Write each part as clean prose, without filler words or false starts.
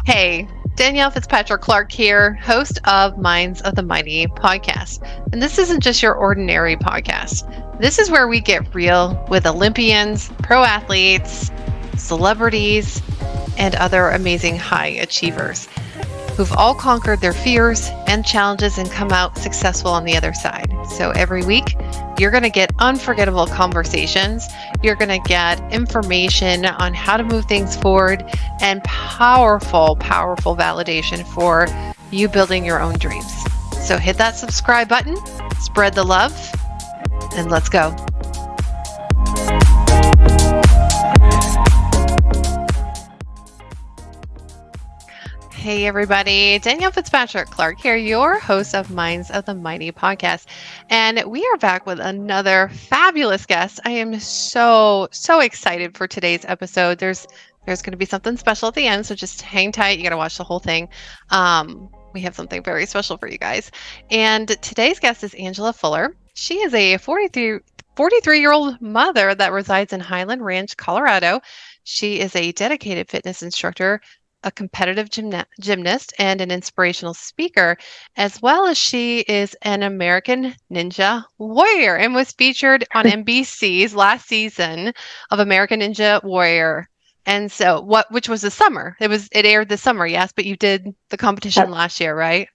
Hey, Danielle Fitzpatrick Clark here, host of Minds of the Mighty podcast. And this isn't just your ordinary podcast. This is where we get real with Olympians, pro athletes, celebrities, and other amazing high achievers who've all conquered their fears and challenges and come out successful on the other side. So every week, you're going to get unforgettable conversations. You're going to get information on how to move things forward and powerful validation for you building your own dreams. So hit that subscribe button, spread the love, and let's go. Hey everybody, Danielle Fitzpatrick Clark here, your host of Minds of the Mighty podcast. And we are back with another fabulous guest. I am so excited for today's episode. There's going to be something special at the end, so just hang tight. You got to watch the whole thing. We have something very special for you guys. And today's guest is Angela Fuller. She is a 43-year-old mother that resides in Highland Ranch, Colorado. She is a dedicated fitness instructor, a competitive gymnast, and an inspirational speaker, as well as she is an American Ninja Warrior and was featured on NBC's last season of American Ninja Warrior. And so which was the summer. It aired this summer, yes, but you did the competition last year, right?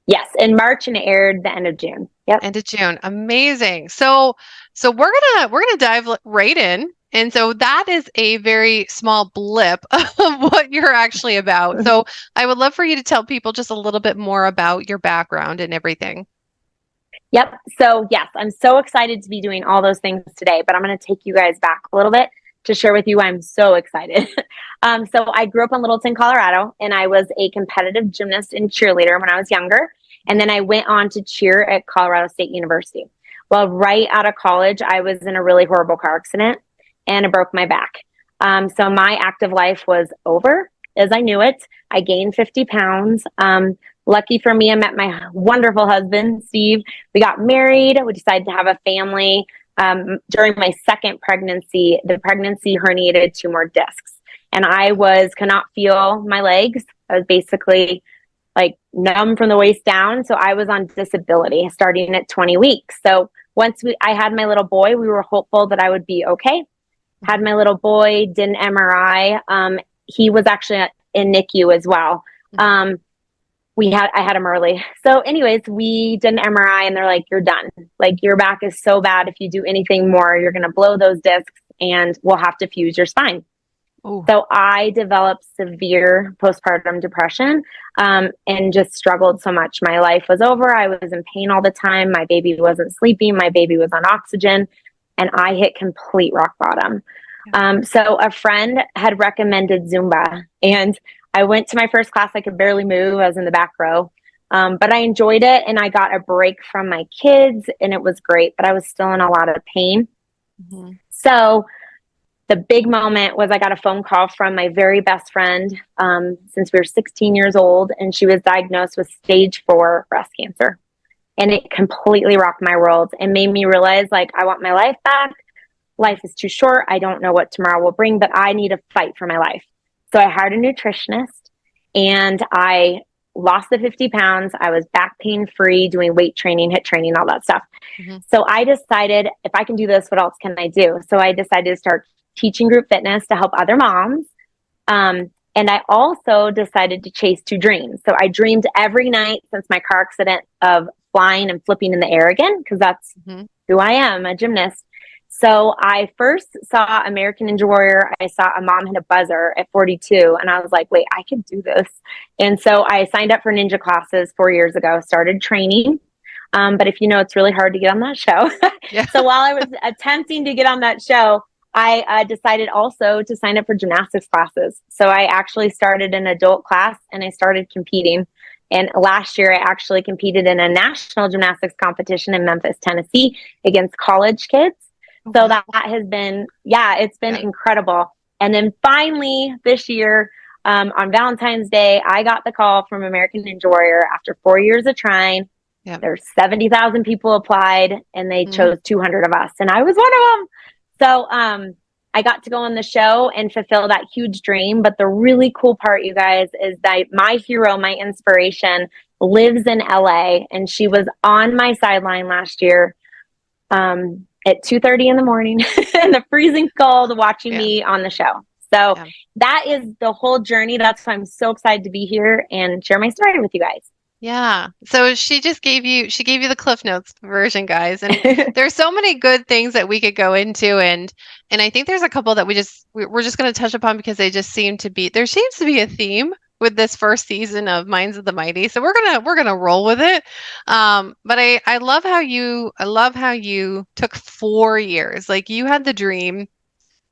Yes, in March, and it aired the end of June. Yep. End of June. Amazing. So we're gonna dive right in. And so that is a very small blip of what you're actually about. So I would love for you to tell people just a little bit more about your background and everything. Yep. So yes, I'm so excited to be doing all those things today, but I'm going to take you guys back a little bit to share with you why I'm so excited. So I grew up in Littleton, Colorado, and I was a competitive gymnast and cheerleader when I was younger. And then I went on to cheer at Colorado State University. Well, right out of college, I was in a really horrible car accident and I broke my back. So my active life was over as I knew it. I gained 50 pounds. Lucky for me, I met my wonderful husband, Steve. We got married. We decided to have a family. During my second pregnancy, the pregnancy herniated 2 more discs. And I could not feel my legs. I was basically like numb from the waist down. So I was on disability starting at 20 weeks. So once I had my little boy, we were hopeful that I would be okay. Had my little boy, did an MRI. He was actually in NICU as well. I had him early. So anyways, we did an MRI and they're like, you're done. Like your back is so bad. If you do anything more, you're going to blow those discs and we'll have to fuse your spine. Ooh. So I developed severe postpartum depression and just struggled so much. My life was over. I was in pain all the time. My baby wasn't sleeping. My baby was on oxygen. And I hit complete rock bottom. So a friend had recommended Zumba, and I went to my first class. I could barely move. I was in the back row, but I enjoyed it, and I got a break from my kids, and it was great, but I was still in a lot of pain. Mm-hmm. So the big moment was I got a phone call from my very best friend since we were 16 years old, and she was diagnosed with stage 4 breast cancer. And it completely rocked my world and made me realize, like, I want my life back. Life is too short. I don't know what tomorrow will bring, but I need to fight for my life. So I hired a nutritionist and I lost the 50 pounds. I was back pain free, doing weight training, HIIT training, all that stuff. Mm-hmm. So I decided, if I can do this, what else can I do? So I decided to start teaching group fitness to help other moms. And I also decided to chase 2 dreams. So I dreamed every night since my car accident of flying and flipping in the air again, because that's who I am, a gymnast. So I first saw American Ninja Warrior. I saw a mom hit a buzzer at 42, and I was like, wait, I could do this. And so I signed up for ninja classes 4 years ago, started training. But if you know, it's really hard to get on that show. Yeah. So while I was attempting to get on that show, I decided also to sign up for gymnastics classes. So I actually started an adult class and I started competing. And last year, I actually competed in a national gymnastics competition in Memphis, Tennessee, against college kids. So that has been, it's been incredible. And then finally this year, on Valentine's Day, I got the call from American Ninja Warrior after 4 years of trying. Yep. There's 70,000 people applied and they chose 200 of us. And I was one of them. So I got to go on the show and fulfill that huge dream. But the really cool part, you guys, is that my hero, my inspiration, lives in LA, and she was on my sideline last year at 2:30 in the morning in the freezing cold watching Yeah. me on the show. So Yeah. that is the whole journey. That's why I'm so excited to be here and share my story with you guys. Yeah. So she gave you the Cliff Notes version, guys. And there's so many good things that we could go into, and I think there's a couple that we're just going to touch upon because they just seem to be, there seems to be a theme with this first season of Minds of the Mighty. So we're gonna roll with it. But I love how you took 4 years. Like, you had the dream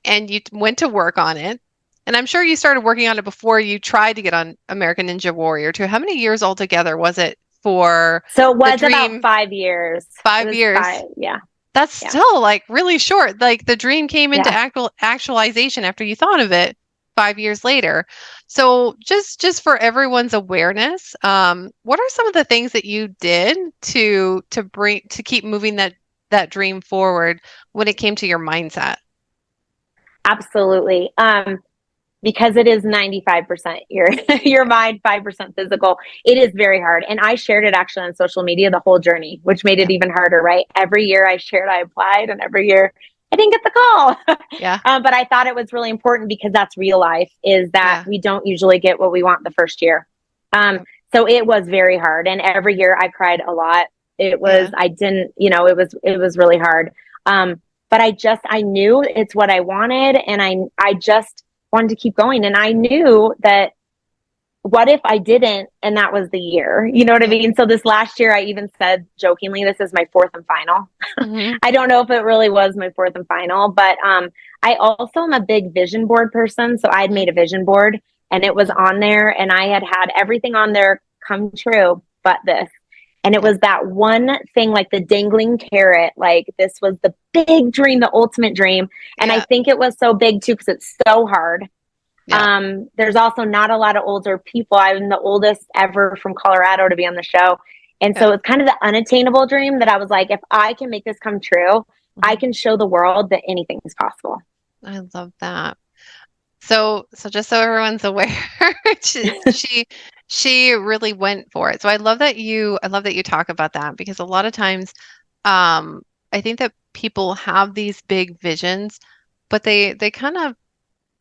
and you went to work on it. And I'm sure you started working on it before you tried to get on American Ninja Warrior too. How many years altogether was it for So it the was about dream? 5 years. It 5 years. was 5, yeah. That's Yeah. still like really short. Like, the dream came into Yeah. actualization after you thought of it 5 years later. So just for everyone's awareness, what are some of the things that you did to keep moving that dream forward when it came to your mindset? Absolutely. Because it is 95% your mind, 5% physical. It is very hard. And I shared it actually on social media, the whole journey, which made it even harder, right? Every year I shared, I applied, and every year I didn't get the call. Yeah. But I thought it was really important because that's real life, is that Yeah. we don't usually get what we want the first year. So it was very hard. And every year I cried a lot. It was, Yeah. I didn't, it was really hard. But I knew it's what I wanted. And I just wanted to keep going. And I knew that, what if I didn't, and that was the year, you know what I Yeah. mean? So this last year I even said jokingly, this is my fourth and final. Hmm. I don't know if it really was my fourth and final, but I also am a big vision board person. So I had made a vision board, and it was on there, and I had everything on there come true, but this. And it Yeah. was that one thing, like the dangling carrot, like this was the big dream, the ultimate dream. And I Yeah. think it was so big too, because it's so hard. Yeah. There's also not a lot of older people. I'm the oldest ever from Colorado to be on the show. And so Yeah. it's kind of the unattainable dream that I was like, if I can make this come true, I Mhm. can show the world that anything is possible. I love that. So just so everyone's aware, she she really went for it. So I love that you talk about that, because a lot of times, I think that people have these big visions, but they kind of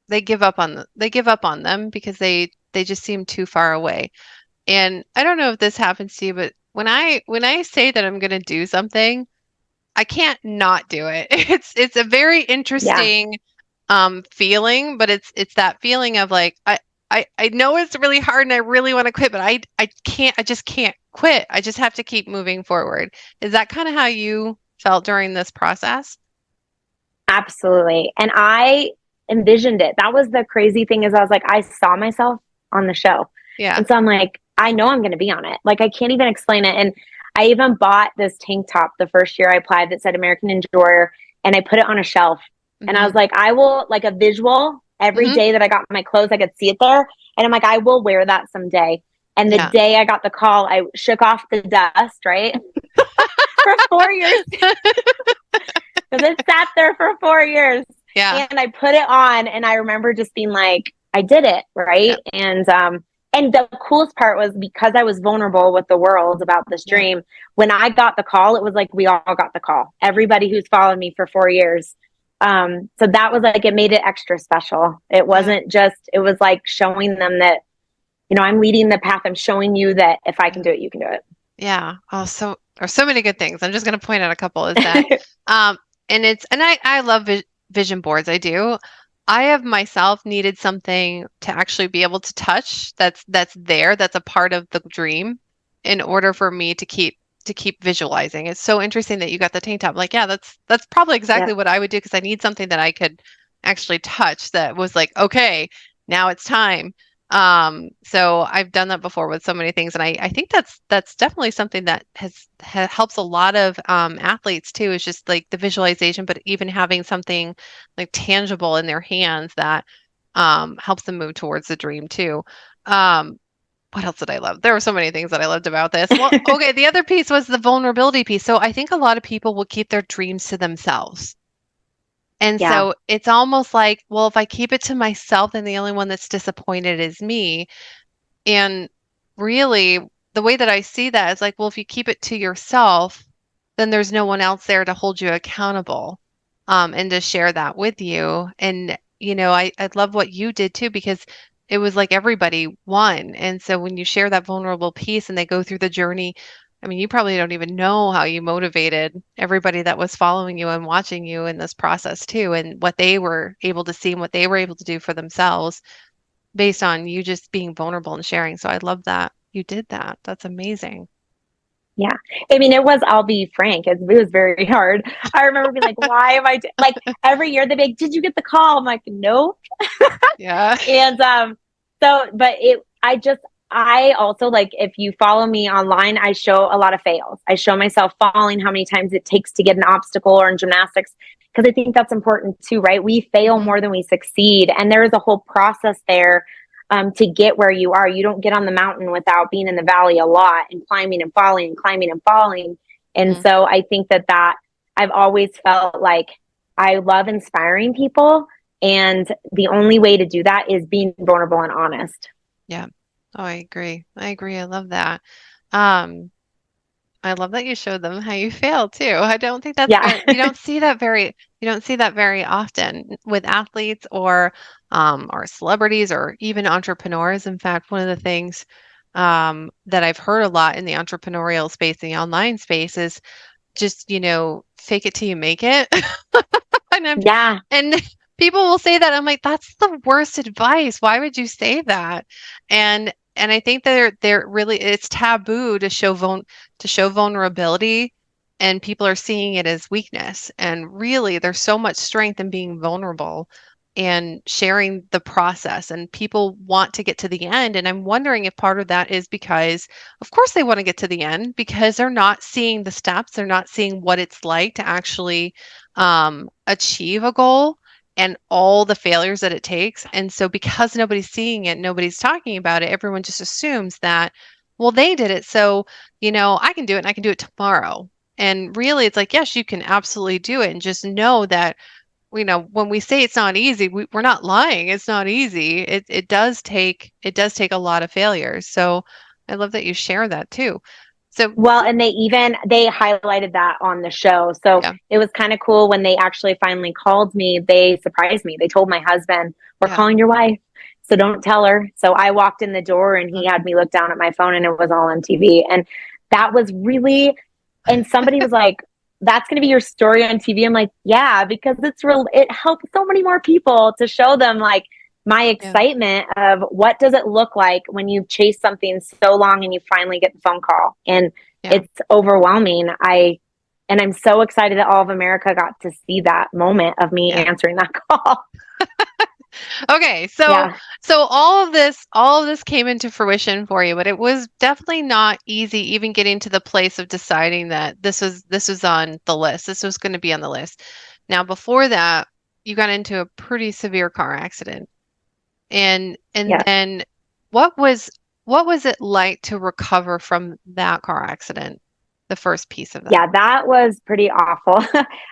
they give up on them because they just seem too far away. And I don't know if this happens to you, but when I say that I'm going to do something, I can't not do it. It's a very Yeah. interesting feeling, but it's that feeling of like, I know it's really hard and I really want to quit, but I just can't quit. I just have to keep moving forward. Is that kind of how you felt during this process? Absolutely. And I envisioned it. That was the crazy thing, is I was like, I saw myself on the show. Yeah. And so I'm like, I know I'm going to be on it. Like, I can't even explain it. And I even bought this tank top the first year I applied that said American Ninja Warrior, and I put it on a shelf. And I Hmm. was like, I will, like, a visual every Hmm. day that I got my clothes, I could see it there. And I'm like, I will wear that someday. And the Yeah. day I got the call, I shook off the dust, right? For 4 years. Because it sat there for 4 years. Yeah. And I put it on, and I remember just being like, I did it, right? Yeah. And the coolest part was, because I was vulnerable with the world about this Yeah. dream, when I got the call, it was like we all got the call. Everybody who's followed me for 4 years. So that was like, it made it extra special. It wasn't just, it was like showing them that, I'm leading the path. I'm showing you that if I can do it, you can do Yeah. Oh, so there's so many good things. I'm just going to point out a couple. Is that it. um and I love vision boards. I do. I have myself needed something to actually be able to touch that's there, that's a part of the dream, in order for me to keep visualizing. It's so interesting that you got the tank top. Like, yeah, that's probably exactly Yeah. what I would do, because I need something that I could actually touch, that was like, okay, now it's time. So I've done that before with so many things, and I think that's definitely something that helps a lot of athletes too, is just like the visualization, but even having something like tangible in their hands that helps them move towards the dream too. Um, what else did I love? There were so many things that I loved about this. Well, okay, the other piece was the vulnerability piece. So I think a lot of people will keep their dreams to themselves. And Yeah. so it's almost like, well, if I keep it to myself, then the only one that's disappointed is me. And really, the way that I see that is like, well, if you keep it to yourself, then there's no one else there to hold you accountable, and to share that with you. And, I love what you did too, because it was like everybody won. And so when you share that vulnerable piece and they go through the journey, I mean, you probably don't even know how you motivated everybody that was following you and watching you in this process too, and what they were able to see and what they were able to do for themselves based on you just being vulnerable and sharing. So I love that you did that. That's amazing. Yeah. I mean, I'll be frank, it was very hard. I remember being like, why am like every year they'd be like, did you get the call? I'm like, no. Yeah. And but I also, like, if you follow me online, I show a lot of fails. I show myself falling, how many times it takes to get an obstacle, or in gymnastics, because I think that's important too, right? We fail Hmm. more than we succeed. And there is a whole process there, to get where you are. You don't get on the mountain without being in the valley a lot and climbing and falling and climbing and falling. And Hmm. so I think that I've always felt like I love inspiring people. And the only way to do that is being vulnerable and honest. Yeah. Oh, I agree. I agree. I love that. Um, I love that you showed them how you fail too. I don't think that's Yeah. very, you don't see that very often with athletes or celebrities or even entrepreneurs. In fact, one of the things that I've heard a lot in the entrepreneurial space, the online space, is just, fake it till you make it. And Yeah. and people will say that. I'm like, that's the worst advice. Why would you say that? And I think they're really, it's taboo to show vulnerability, and people are seeing it as weakness. And really, there's so much strength in being vulnerable and sharing the process. And people want to get to the end. And I'm wondering if part of that is because, of course, they want to get to the end because they're not seeing the steps. They're not seeing what it's like to actually achieve a goal and all the failures that it takes. And so, because nobody's seeing it, nobody's talking about it, everyone just assumes that, well, they did it. So, I can do it and I can do it tomorrow. And really, it's like, yes, you can absolutely do it. And just know that, when we say it's not easy, we're not lying. It's not easy. It does take a lot of failures. So I love that you share that too. So, Well, and they highlighted that on the show. So yeah, it was kind of cool when they actually finally called me. They surprised me. They told my husband, "We're yeah. calling your wife, so don't tell her." So I walked in the door and he had me look down at my phone, and it was all on TV. And that was really, and somebody was like, "That's going to be your story on TV." I'm like, "Yeah, because it's real. It helps so many more people to show them, like, my Yeah, excitement of what does it look like when you chase something so long and you finally get the phone call. And yeah, it's overwhelming. I'm so excited that all of America got to see that moment of me yeah. answering that call. Okay, so Yeah. all of this came into fruition for you, but it was definitely not easy even getting to the place of deciding that this was on the list. This was going to be on the list. Now, before that, you got into a pretty severe car accident. And Yeah. then what was it like to recover from that car accident? The first piece of that. Yeah, that was pretty awful.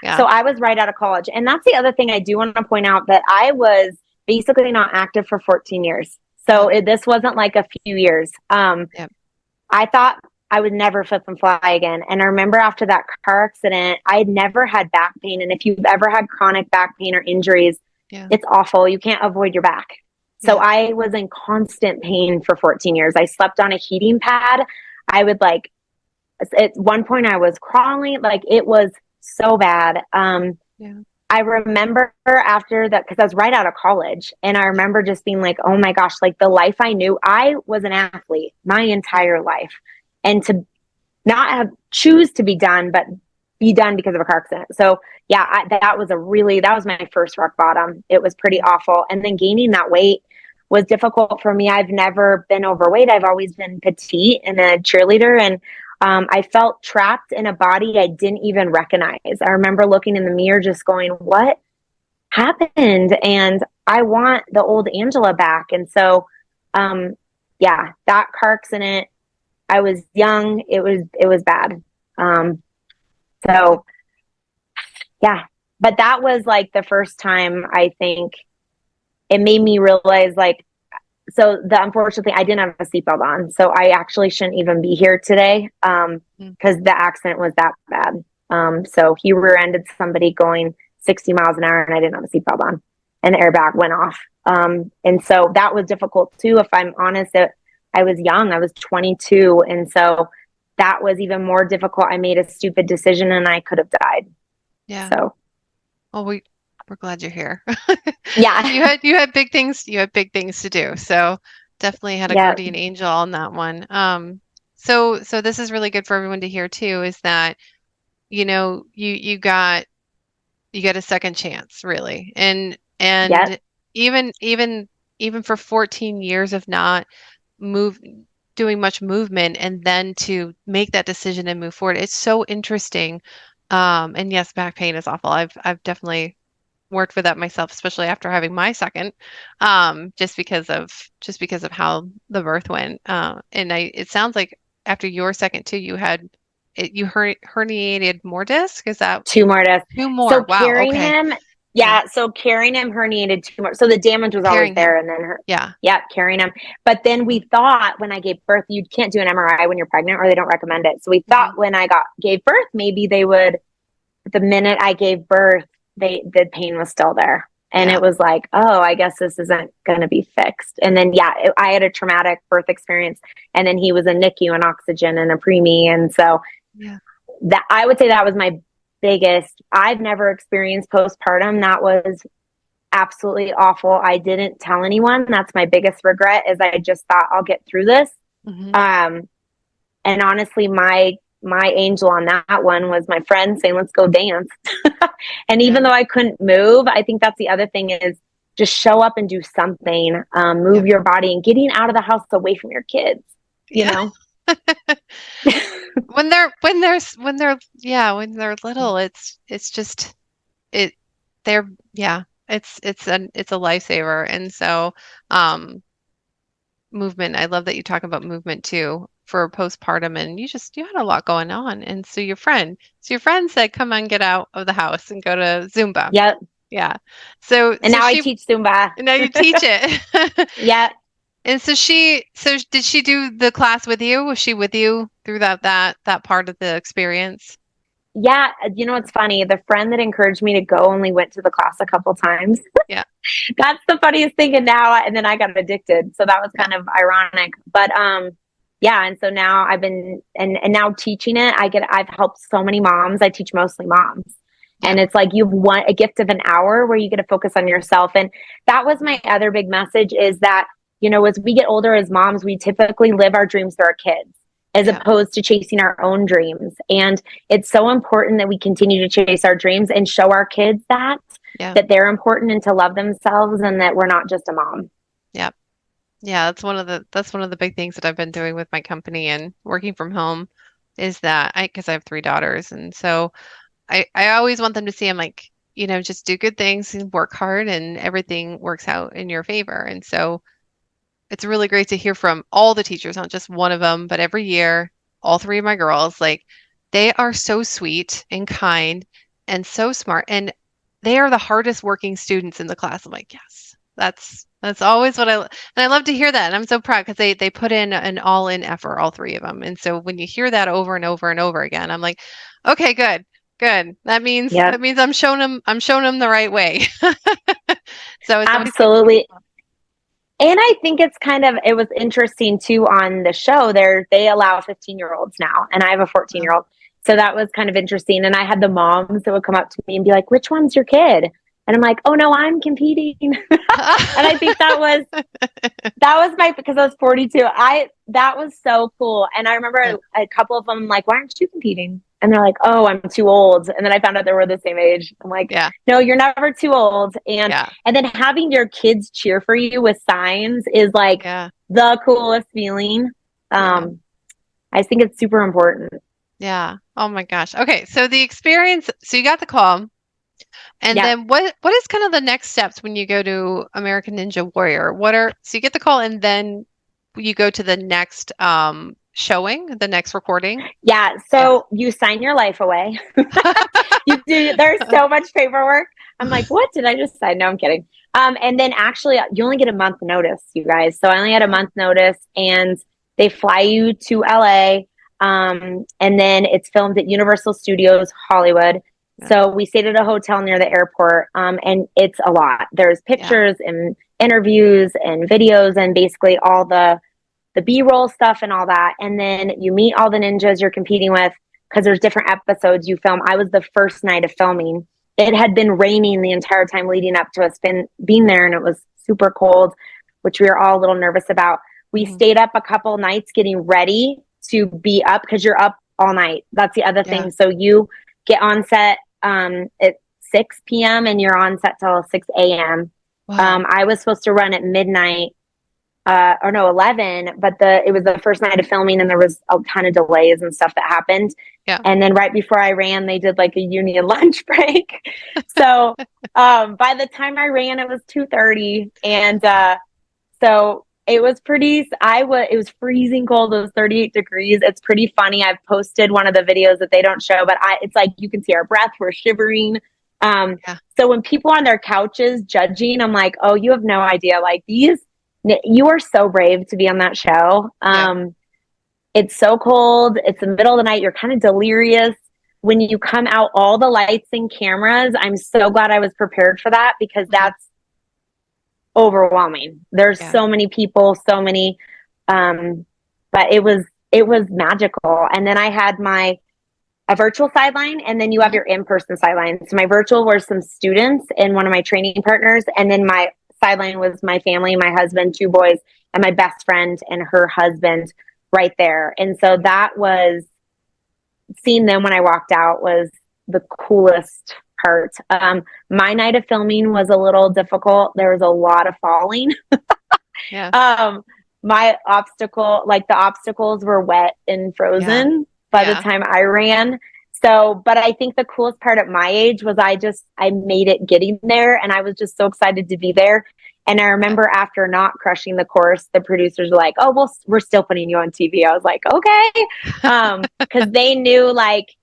Yeah. So I was right out of college. And that's the other thing I do want to point out, that I was basically not active for 14 years. So Yep. this wasn't like a few years. Yep. I thought I would never flip and fly again. And I remember after that car accident, I had never had back pain. And if you've ever had chronic back pain or injuries, Yeah. it's awful. You can't avoid your back. So Yeah. I was in constant pain for 14 years. I slept on a heating pad. I would, like, at one point I was crawling, like, it was so bad. Yeah. I remember after that, because I was right out of college, and I Yeah. remember just being like, oh my gosh, like, the life I knew, I was an athlete my Yeah. entire life. And to not have choose to be done, but be done because of a car accident. So yeah, that was my first rock bottom. It was pretty Yeah. awful. And then gaining that weight was difficult for me. I've never been overweight. I've always been petite and a cheerleader. And I felt trapped in a body I didn't even recognize. I remember looking in the mirror just going, what happened? And I want the old Angela back. And so, yeah, that car accident, I was young. It was bad. Yeah. So yeah. but that was like the first time I think it made me realize like, so the unfortunate thing, I didn't have a seatbelt on. So I actually shouldn't even be here today. Because the accident was that bad. So he rear-ended somebody going 60 miles an hour and I didn't have a seatbelt on and the airbag went off. And so that was difficult too. If I'm honest, I was young, I was 22. And so that was even more difficult. I made a stupid decision and I could have died. Yeah. So, well, we're glad you're here. yeah. You had big things, you had big things to do. So definitely had a Yeah. guardian angel on that one. So this is really good for everyone to hear too, is that, you got a second chance, really. And Yeah. even for 14 years of not move doing much movement and then to make that decision and move forward, it's so interesting. And yes, back pain is awful. I've definitely worked with that myself, especially after having my second, just because of how the birth went. And it sounds like after your second too, you herniated more disc. Is that Two more discs. two more? So Wow. carrying Okay. him, yeah. So carrying him herniated two more. So the damage was always Carrying there, him. and then Yeah. carrying him. But then we thought when I gave birth, you can't do an MRI when you're pregnant, or they don't recommend it. So we thought when I gave birth, maybe they would. The minute I gave birth, the pain was still there, and Yeah. it was like, oh, I guess this isn't going to be fixed. And then I had a traumatic birth experience, and then he was a NICU and oxygen and a preemie, and so Yeah. that I would say that was my biggest. I've never experienced postpartum. That was absolutely awful. I didn't tell anyone. That's my biggest regret, is I just thought I'll get through this. And honestly, my angel on that one was my friend saying, let's go dance. And even though I couldn't move, I think that's the other thing, is just show up and do something, move your body, and getting out of the house away from your kids, you know? when they're little, it's just it they're yeah, it's a lifesaver. And so movement, I love that you talk about movement too for postpartum, and you had a lot going on. And so your friend said, come on, get out of the house and go to Zumba. Yep. Yeah. So now I teach Zumba. Now you teach it. Yeah. And so did she do the class with you? Was she with you through that part of the experience? Yeah. You know, it's funny. The friend that encouraged me to go only went to the class a couple times. Yeah. That's the funniest thing. And now, and then I got addicted. So that was kind of ironic, but, yeah. And so now I've been, and now teaching it, I've helped so many moms. I teach mostly moms. Yeah. And it's like, you've won a gift of an hour where you get to focus on yourself. And that was my other big message, is that, as we get older as moms, we typically live our dreams through our kids, as opposed to chasing our own dreams. And it's so important that we continue to chase our dreams and show our kids that they're important, and to love themselves, and that we're not just a mom. Yeah. Yeah, that's one of the big things that I've been doing with my company and working from home, is that because I have three daughters. And so I always want them to see I'm like, just do good things and work hard, and everything works out in your favor. And so it's really great to hear from all the teachers, not just one of them, but every year, all three of my girls, like, they are so sweet and kind and so smart, and they are the hardest working students in the class. I'm like, yes, that's always and I love to hear that. And I'm so proud, because they put in an all-in effort, all three of them. And so when you hear that over and over and over again, I'm like, okay, good. That means I'm showing them the right way. So it's absolutely. And I think it was interesting too on the show there, they allow 15-year-olds now, and I have a 14-year-old. So that was kind of interesting. And I had the moms that would come up to me and be like, which one's your kid? And I'm like, oh no, I'm competing. And I think that was because I was 42. That was so cool. And I remember a couple of them like, why aren't you competing? And they're like, oh, I'm too old. And then I found out they were the same age. I'm like, no, you're never too old. And then having your kids cheer for you with signs is like the coolest feeling. I think it's super important. Yeah. Oh my gosh. Okay. So the experience, so you got the call, and then what is kind of the next steps when you go to American Ninja Warrior? So you get the call, and then you go to the next showing, the next recording? Yeah. Yeah. So you sign your life away. You do. There's so much paperwork. I'm like, what did I just sign? No, I'm kidding. And then actually, you only get a month notice, you guys. So I only had a month notice, and they fly you to LA. And then it's filmed at Universal Studios Hollywood. Yeah. So we stayed at a hotel near the airport, and it's a lot. There's pictures and interviews and videos and basically all the B-roll stuff and all that. And then you meet all the ninjas you're competing with because there's different episodes you film. I was the first night of filming. It had been raining the entire time leading up to us being there, and it was super cold, which we were all a little nervous about. We stayed up a couple nights getting ready to be up because you're up all night. That's the other thing. So you get on set at 6 p.m. and you're on set till 6 a.m. Wow. I was supposed to run at midnight, 11, but it was the first night of filming and there was a ton of delays and stuff that happened. Yeah. And then right before I ran, they did like a union lunch break. So by the time I ran, it was 2:30. And so it was it was freezing cold. It was 38 degrees. It's pretty funny. I've posted one of the videos that they don't show, but it's like, you can see our breath. We're shivering. So when people are on their couches judging, I'm like, oh, you have no idea. Like you are so brave to be on that show. It's so cold. It's the middle of the night. You're kind of delirious. When you come out, all the lights and cameras, I'm so glad I was prepared for that because that's overwhelming. There's so many people, so many, but it was magical. And then I had a virtual sideline, and then you have your in-person sideline. So my virtual were some students and one of my training partners, and then my sideline was my family, my husband, 2 boys, and my best friend and her husband right there. And so that was, seeing them when I walked out was the coolest part. My night of filming was a little difficult. There was a lot of falling. The obstacles were wet and frozen by the time I ran. So, but I think the coolest part at my age was I made it getting there, and I was just so excited to be there. And I remember after not crushing the course, the producers were like, oh, well, we're still putting you on TV. I was like, okay. Because they knew like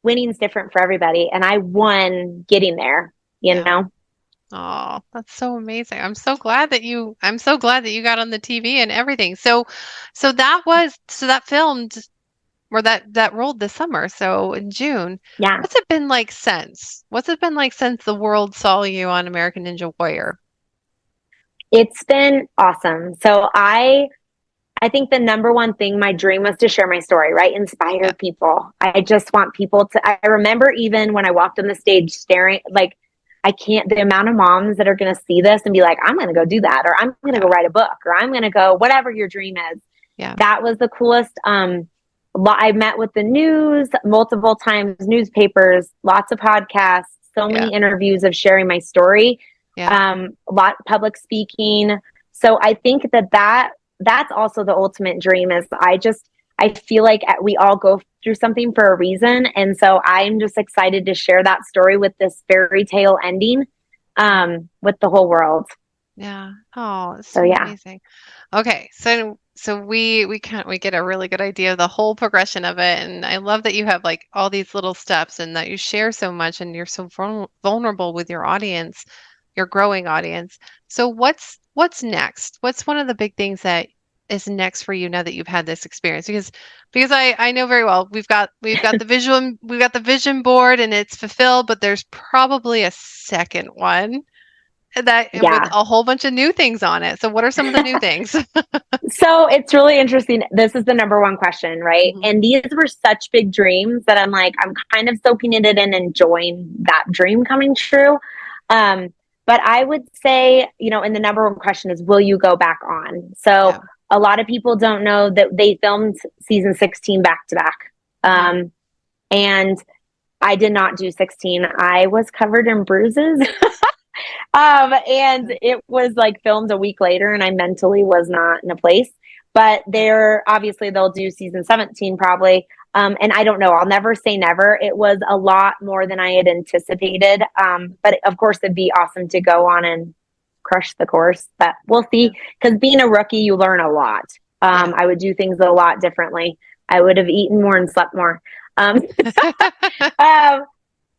winning's different for everybody. And I won getting there, you know? Oh, that's so amazing. I'm so glad that you got on the TV and everything. So that filmed, or that rolled this summer. So in June. Yeah. What's it been like since? What's it been like since the world saw you on American Ninja Warrior? It's been awesome. So I think the number one thing, my dream was to share my story, right? Inspire people. I just want people I remember even when I walked on the stage staring, like, the amount of moms that are going to see this and be like, I'm going to go do that, or I'm going to go write a book, or I'm going to go, whatever your dream is. Yeah. That was the coolest. I met with the news multiple times, newspapers, lots of podcasts, so many interviews of sharing my story. A lot public speaking. So I think that's also the ultimate dream is I feel like we all go through something for a reason. And so I'm just excited to share that story with this fairy tale ending, with the whole world. Yeah. Oh, it's so amazing. Okay. So we get a really good idea of the whole progression of it. And I love that you have like all these little steps and that you share so much and you're so vulnerable with your audience, your growing audience. So what's next? What's one of the big things that is next for you now that you've had this experience? Because I know very well we've got the vision board and it's fulfilled, but there's probably a second one that with a whole bunch of new things on it. So what are some of the new things? So it's really interesting. This is the number one question, right? Mm-hmm. And these were such big dreams that I'm kind of soaking in it and enjoying that dream coming true. But I would say, and the number one question is, will you go back on? So a lot of people don't know that they filmed season 16 back to back. And I did not do 16. I was covered in bruises. And it was like filmed a week later and I mentally was not in a place, but they'll do season 17 probably. And I don't know, I'll never say never. It was a lot more than I had anticipated. But of course it'd be awesome to go on and crush the course, but we'll see. Cause being a rookie, you learn a lot. I would do things a lot differently. I would have eaten more and slept more. Um, um,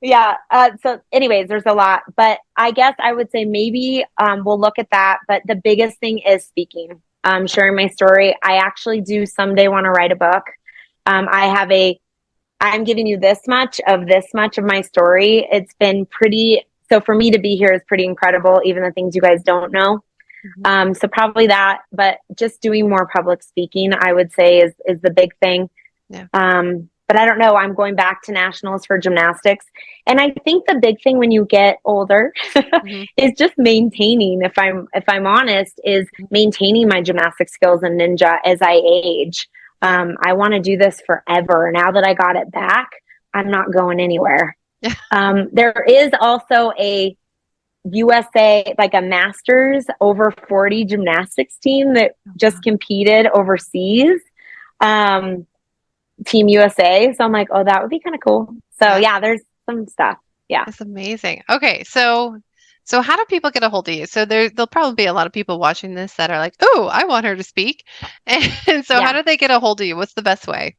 yeah. So anyways, there's a lot, but I guess I would say maybe we'll look at that. But the biggest thing is speaking, sharing my story. I actually do someday want to write a book. I'm giving you this much of my story. It's been pretty, so for me to be here is pretty incredible, even the things you guys don't know. So probably that, but just doing more public speaking, I would say is the big thing. Yeah. But I don't know, I'm going back to nationals for gymnastics. And I think the big thing when you get older is just maintaining, if I'm honest, is maintaining my gymnastic skills in ninja as I age. I want to do this forever. Now that I got it back, I'm not going anywhere. There is also a USA, like a masters over 40 gymnastics team that just competed overseas. Team USA. So I'm like, oh, that would be kind of cool. So yeah, there's some stuff. Yeah. That's amazing. Okay. So how do people get a hold of you? So there'll probably be a lot of people watching this that are like, oh, I want her to speak. And so how do they get a hold of you? What's the best way?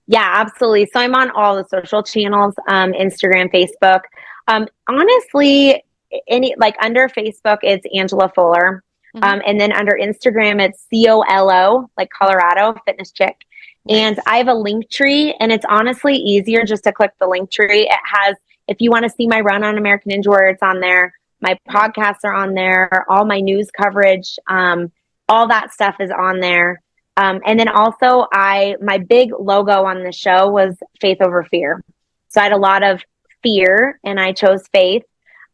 Yeah, absolutely. So I'm on all the social channels, Instagram, Facebook. Honestly, under Facebook, it's Angela Fuller. And then under Instagram, it's COLO, like Colorado Fitness Chick. And I have a link tree, and it's honestly easier just to click the link tree. It has, if you want to see my run on American Ninja Warrior, it's on there. My podcasts are on there. All my news coverage, all that stuff is on there. And then also my big logo on the show was faith over fear. So I had a lot of fear and I chose faith.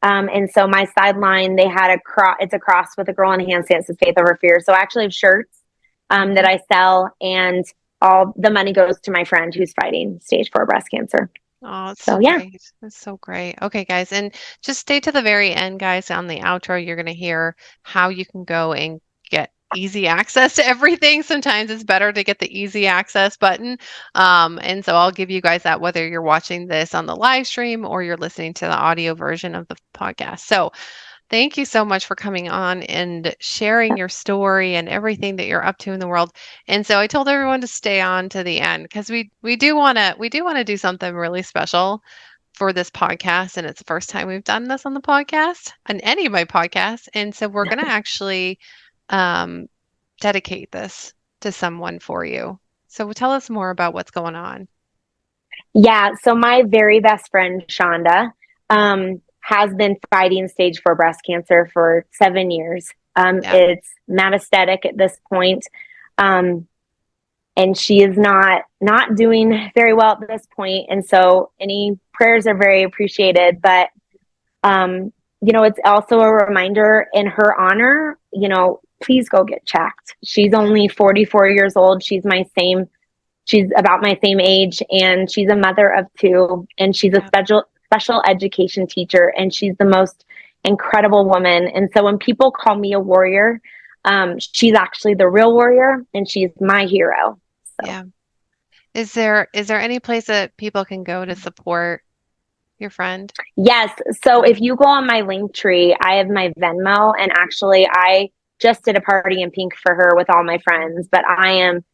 And so my sideline, they had it's a cross with a girl in handstands with faith over fear. So I actually have shirts that I sell, and all the money goes to my friend who's fighting stage 4 breast cancer. Oh, it's so great. That's so great. Okay, guys, and just stay to the very end, guys. On the outro, you're going to hear how you can go and get easy access to everything. Sometimes it's better to get the easy access button. And so I'll give you guys that whether you're watching this on the live stream or you're listening to the audio version of the podcast. So thank you so much for coming on and sharing your story and everything that you're up to in the world. And so I told everyone to stay on to the end because we do want to do something really special for this podcast, and it's the first time we've done this on the podcast, on any of my podcasts. And so we're going to actually dedicate this to someone for you. So tell us more about what's going on. Yeah. So my very best friend, Shonda, has been fighting stage 4 breast cancer for 7 years. It's metastatic at this point. And she is not doing very well at this point. And so any prayers are very appreciated, but, it's also a reminder in her honor, please go get checked. She's only 44 years old. She's about my same age, and she's a mother of 2, and she's a special education teacher, and she's the most incredible woman. And so when people call me a warrior, she's actually the real warrior, and she's my hero. So. Yeah. Is there any place that people can go to support your friend? Yes. So if you go on my link tree, I have my Venmo, and actually I just did a party in pink for her with all my friends, but I am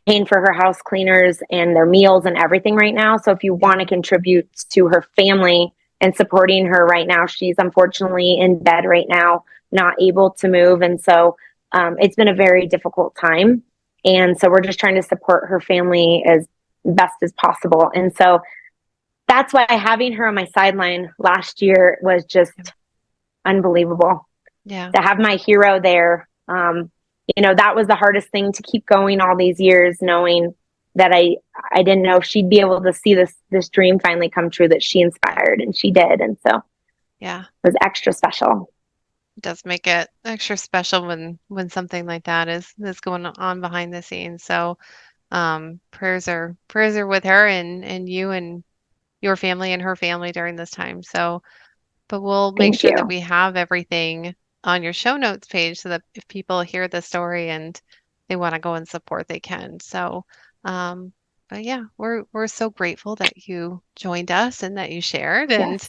paying for her house cleaners and their meals and everything right now. So if you want to contribute to her family and supporting her right now, she's unfortunately in bed right now, not able to move. And so it's been a very difficult time. And so we're just trying to support her family as best as possible. And so that's why having her on my sideline last year was just unbelievable. Yeah. To have my hero there. That was the hardest thing, to keep going all these years, knowing that I didn't know if she'd be able to see this dream finally come true that she inspired, and she did. And so it was extra special. It does make it extra special when something like that is going on behind the scenes. So prayers are with her and you and your family and her family during this time. So, but we'll make sure that we have everything on your show notes page so that if people hear the story and they want to go and support, they can. So, but yeah, we're so grateful that you joined us and that you shared. And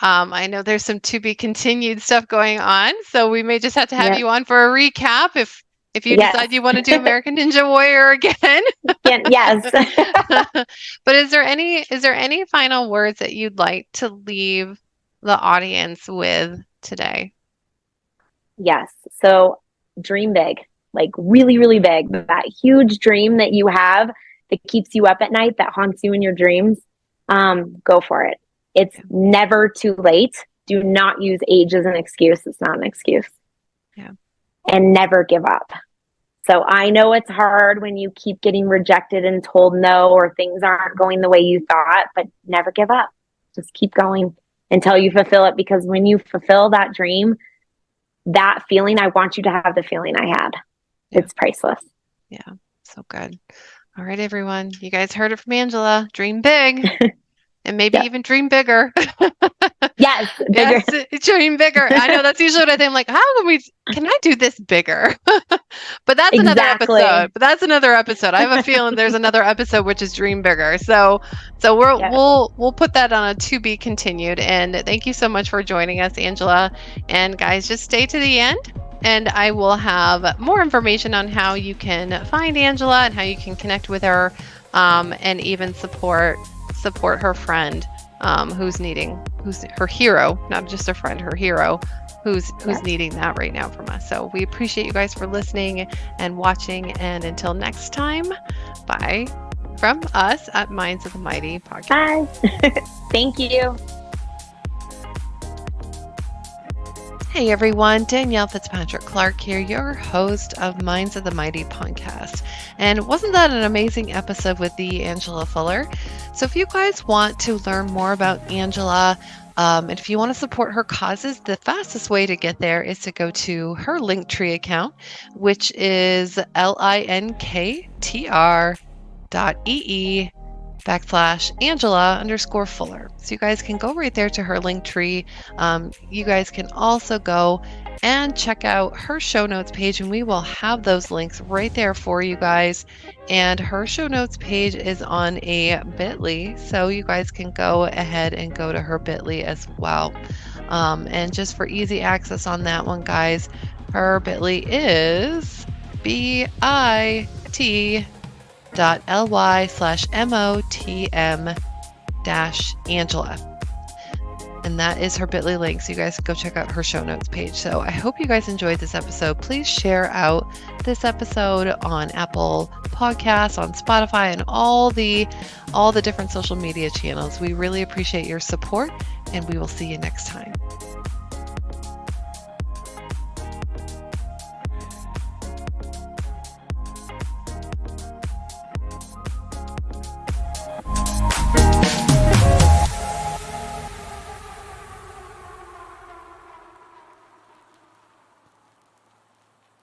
I know there's some to be continued stuff going on, so we may just have to have you on for a recap if if you decide you want to do American Ninja Warrior again. Yes. But is there any final words that you'd like to leave the audience with today? Yes. So dream big, like really, really big. That huge dream that you have that keeps you up at night, that haunts you in your dreams, go for it. It's never too late. Do not use age as an excuse. It's not an excuse. Yeah. And never give up. So I know it's hard when you keep getting rejected and told no, or things aren't going the way you thought, but never give up. Just keep going until you fulfill it, because when you fulfill that dream, that feeling, I want you to have the feeling I had. Yeah. It's priceless. Yeah. So good. All right, everyone. You guys heard it from Angela. Dream big. And maybe even dream bigger. Yes, bigger. Yes, dream bigger. I know that's usually what I think. I'm like, can I do this bigger? But that's another episode. I have a feeling there's another episode which is dream bigger. So we'll put that on a to be continued. And thank you so much for joining us, Angela. And guys, just stay to the end. And I will have more information on how you can find Angela and how you can connect with her, and even support her friend, who's her hero, not just a friend, her hero, who's needing that right now from us. So we appreciate you guys for listening and watching. And until next time, bye from us at Minds of the Mighty Podcast. Bye. Thank you. Hey everyone, Danielle Fitzpatrick Clark here, your host of Minds of the Mighty podcast. And wasn't that an amazing episode with the Angela Fuller? So if you guys want to learn more about Angela, and if you want to support her causes, the fastest way to get there is to go to her Linktree account, which is linktr.ee/Angela_Fuller. So you guys can go right there to her Linktree. You guys can also go and check out her show notes page, and we will have those links right there for you guys. And her show notes page is on a bit.ly, so you guys can go ahead and go to her bit.ly as well. And just for easy access on that one, guys, her bit.ly is bit.ly/MOTM-Angela. And that is her bit.ly link, so you guys can go check out her show notes page. So I hope you guys enjoyed this episode. Please share out this episode on Apple Podcasts, on Spotify, and all the different social media channels. We really appreciate your support, and we will see you next time.